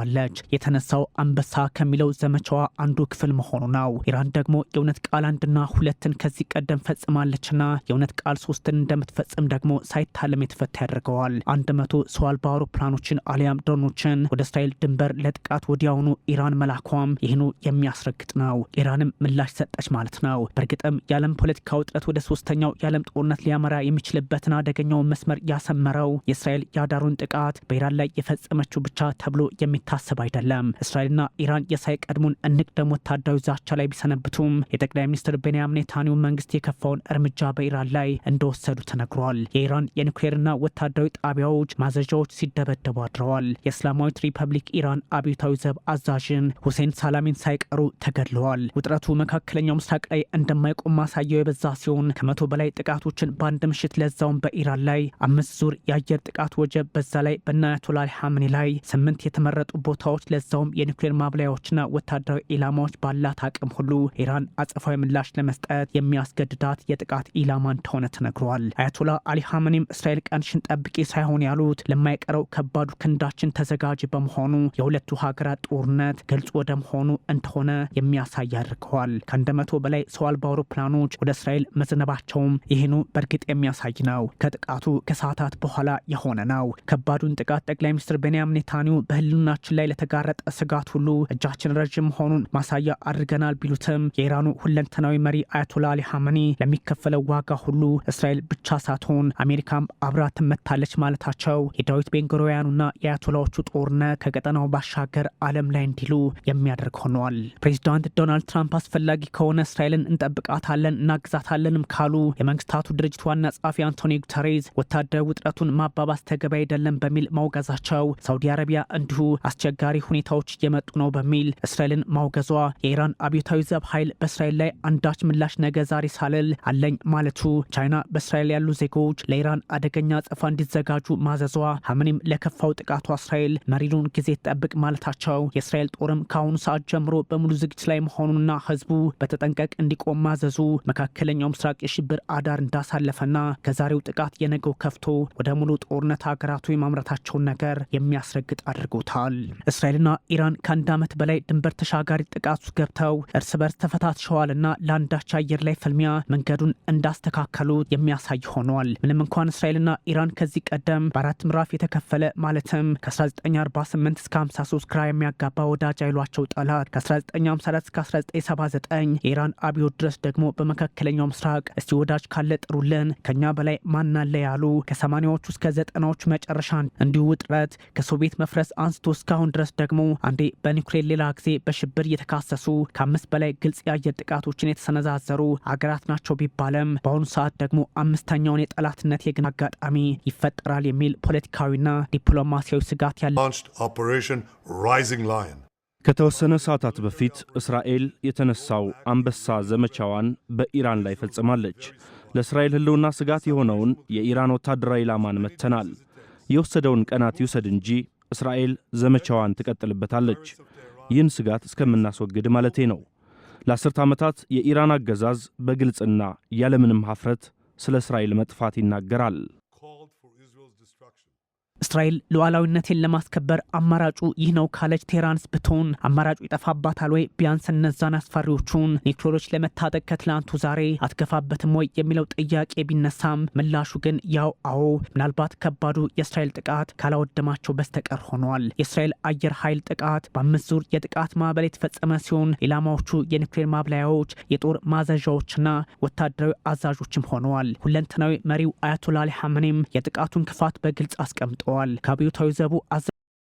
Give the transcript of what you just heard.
አለች። የተነሳው አንበሳ ከሚለው ዘመቻዋ አንዱ ክፍል መሆኑ ነው። ኢራን ደግሞ የእውነት ቃል 1ና 2ን ከዚህ ቀደም ፈጽማለችና የእውነት ቃል 3ን እንደምትፈጽም ደግሞ ሳይታለም የተፈታ ያደርገዋል። 100 ሰው አልባ አውሮፕላኖችን አሊያም ድሮኖችን ወደ እስራኤል ድንበር ለጥቃት ወዲያውኑ ኢራን መላኳም ይህኑ የሚያስረግጥ ነው። ኢራንም ምላሽ ሰጠች ማለት ነው። በእርግጥም የዓለም ፖለቲካ ውጥረት ወደ 3ኛው የዓለም ጦርነት ሊያመራ የሚችልበትን አደገኛውን መስመር ያሰመረው የእስራኤል ያዳሩን ጥቃት በኢራን ላይ የፈጸመችው ብቻ ተብሎ የሚታሰብ አይደለም። እስራኤልና ኢራን የሳይቀድሙን እንቅደም ወታደራዊ ዛቻ ላይ ቢሰነብቱም የጠቅላይ ሚኒስትር ቤንያሚን ኔታንያሁ መንግስት የከፋውን እርምጃ በኢራን ላይ እንደወሰዱ ተነግሯል። የኢራን የኒውክሌርና ወታደራዊ ጣቢያዎች ማዘዣዎች ሲደበደቡ አድረዋል። የእስላማዊት ሪፐብሊክ ኢራን አብዮታዊ ዘብ አዛዥን ሁሴን ሳላሚን ሳይቀሩ ተገድለዋል። ውጥረቱ መካከለኛው ምስራቅ ላይ እንደማይቆም ማሳያው የበዛ ሲሆን ከ100 በላይ ጥቃቶችን በአንድ ምሽት ለዛውን በኢራን ላይ 5 ዙር የአየር ጥቃት ወጀብ በዛ ላይ በአያቶላ አሊ ኻሜኒ ላይ 8 የተመረጡ ቦታዎች ለዛውም የኒውክሌር ማብላያዎችና ወታደራዊ ኢላማዎች ባላት አቅም ሁሉ ኢራን አጸፋዊ ምላሽ ለመስጠት የሚያስገድዳት የጥቃት ኢላማ እንደሆነ ተነግሯል። አያቶላ አሊ ኻሜኒም እስራኤል ቀንሽን ጠብቂ ሳይሆን ያሉት ለማይቀረው ከባዱ ክንዳችን ተዘጋጅ በመሆኑ የሁለቱ ሀገራት ጦርነት ግልጽ ወደ መሆኑ እንደሆነ የሚያሳይ አድርገዋል። ከ100 በላይ ሰው አልባ አውሮፕላኖች ወደ እስራኤል መዝነባቸውም ይህኑ በእርግጥ የሚያሳይ ነው። ከጥቃቱ ከሰዓታት በኋላ የሆነ ነው። ከባዱን ጥቃት ጠቅላይ ሚኒስትር ቤንያሚን ኔታንያሁ በህልውናችን ላይ ለተጋረጠ ስጋት ሁሉ እጃችን ረጅም መሆኑን ማሳያ አድርገናል ቢሉትም የኢራኑ ሁለንተናዊ መሪ አያቶላ አሊ ኻሜኒ ለሚከፈለው ዋጋ ሁሉ እስራኤል ብቻ ሳትሆን አሜሪካም አብራ ትመታለች ማለታቸው የዳዊት ቤንጉሪዮኑና የአያቶላዎቹ ጦርነት ከቀጠናው ባሻገር ዓለም ላይ እንዲሉ የሚያደርግ ሆኗል። ፕሬዚዳንት ዶናልድ ትራምፕ አስፈላጊ ከሆነ እስራኤልን እንጠብቃታለን እናግዛታለንም ካሉ የመንግስታቱ ድርጅት ዋና ጸሐፊ አንቶኒዮ ጉተሬዝ ወታደራዊ ውጥረቱን ማባባስ ተገቢ አይደለም በሚል ማውገዛቸው፣ ሳውዲ አረቢያ እንዲሁ አስቸጋሪ ሁኔታዎች እየመጡ ነው በሚል እስራኤልን ማውገዟ፣ የኢራን አብዮታዊ ዘብ ኃይል በእስራኤል ላይ አንዳች ምላሽ ነገ ዛሬ ሳልል አለኝ ማለቱ፣ ቻይና በእስራኤል ያሉ ዜጎች ለኢራን አደገኛ አጸፋ እንዲዘጋጁ ማዘዟ፣ ኻሜኒም ለከፋው ጥቃቷ እስራኤል መሪሉን ጊዜ ትጠብቅ ማለታቸው፣ የእስራኤል ጦርም ከአሁኑ ሰዓት ጀምሮ በሙሉ ዝግጅት ላይ መሆኑና ህዝቡ በተጠንቀቅ እንዲቆም ማዘዙ መካከለኛው ምስራቅ የሽብር አዳር እንዳሳለፈና ከዛሬው ጥቃት የነገው ከፍቶ ወደ ሙሉ ጦርነት ሀገራቱ የማምረታቸውን ነገር የሚያስረግጥ አድርጎታል። እስራኤልና ኢራን ከ1 ዓመት በላይ ድንበር ተሻጋሪ ጥቃት ውስጥ ገብተው እርስ በርስ ተፈታትሸዋልና ለአንዳች አየር ላይ ፍልሚያ መንገዱን እንዳስተካከሉት የሚያሳይ ሆኗል። ምንም እንኳን እስራኤልና ኢራን ከዚህ ቀደም በአራት ምዕራፍ የተከፈለ ማለትም ከ1948 እስከ 53 ግራ የሚያጋባ ወዳጅ አይሏቸው ጠላት ከ1954 እስከ 1979 የኢራን አብዮት ድረስ ደግሞ በመካከለኛው ምስራቅ እስቲ ወዳጅ ካለ ጥሩልን ከኛ በላይ ማናለ ያሉ ከ80ዎቹ እስከ 90ዎቹ መጨረሻ እንዲሁ ውጥረት ከሶቪየት መፍረስ አንስቶ እስካሁን ድረስ ደግሞ አንዴ በኒውክሌር ሌላ ጊዜ በሽብር እየተካሰሱ ከ5 በላይ ግልጽ የአየር ጥቃቶችን የተሰነዛዘሩ አገራት ናቸው ቢባለም በአሁኑ ሰዓት ደግሞ 5ኛውን የጠላትነት የግን አጋጣሚ ይፈጠራል የሚል ፖለቲካዊና ዲፕሎማሲያዊ ስጋት ያለ ከተወሰነ ሰዓታት በፊት እስራኤል የተነሳው አንበሳ ዘመቻዋን በኢራን ላይ ፈጽማለች። ለእስራኤል ህልውና ስጋት የሆነውን የኢራን ወታደራዊ ኢላማን መተናል። የወሰደውን ቀናት ይውሰድ እንጂ እስራኤል ዘመቻዋን ትቀጥልበታለች። ይህን ስጋት እስከምናስወግድ ማለቴ ነው። ለ10 ዓመታት የኢራን አገዛዝ በግልጽና ያለምንም ሀፍረት ስለ እስራኤል መጥፋት ይናገራል። እስራኤል ሉዓላዊነትን ለማስከበር አማራጩ ይህ ነው ካለች ቴህራንስ ብትሆን አማራጩ ይጠፋባታል ወይ? ቢያንስ እነዛን አስፈሪዎቹን ኒውክሌሮች ለመታጠቅ ከትላንቱ ዛሬ አትገፋበትም ወይ የሚለው ጥያቄ ቢነሳም ምላሹ ግን ያው አዎ፣ ምናልባት ከባዱ የእስራኤል ጥቃት ካላወደማቸው በስተቀር ሆኗል። የእስራኤል አየር ኃይል ጥቃት በ5 ዙር የጥቃት ማዕበል የተፈጸመ ሲሆን ኢላማዎቹ የኒውክሌር ማብላያዎች፣ የጦር ማዘዣዎችና ወታደራዊ አዛዦችም ሆነዋል። ሁለንተናዊ መሪው አያቶላ አሊ ኻሜኒም የጥቃቱን ክፋት በግልጽ አስቀምጠዋል። ከአብዮታዊ ዘቡ